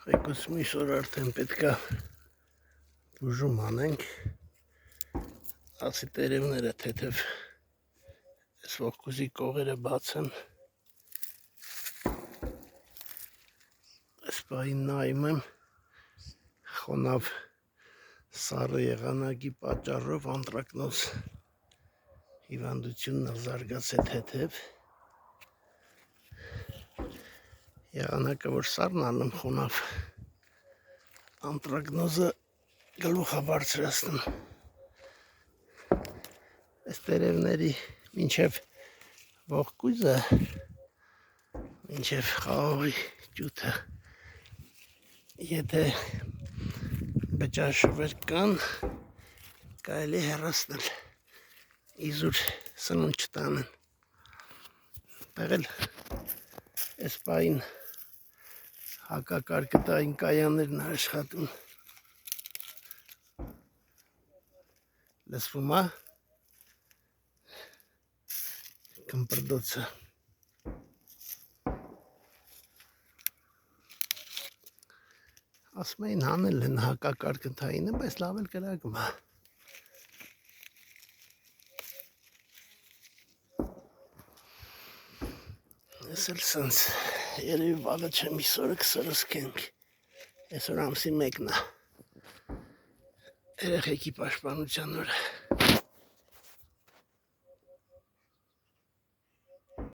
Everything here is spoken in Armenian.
Այգուց մյուս օր արդեն պետքա բուժում անենք, ասի տերևները թեթև այս ողկուզի կողերը բաց են, այս պահին նայում եմ, խոնավ սառը եղանակի պատճառով անտրակնոզ հիվանդությունն զարգաց է թեթև, եղանակը որ սառն անում խոնավ անտրակնոզը գլուխը բարձրացնում, այս տերևների մինչև ողկույզը, մինչև խաղողի ճութը, եթե բջաժվեր կան, կարելի հեռացնել, իզուր սնունդ չտանեն, տեղել այս պահին հակակարկտային կայաններն աշխատում, լսվում է կմպրդոցը, ասում էին հանել են հակակարկտայինը, բայց լավ էլ կրակում է, ես էլ սենց երևի վաղը չեմ իսորը կսրսկենք, այսօր ամսի մեկն է, երեխեքի պաշտպանության օրը։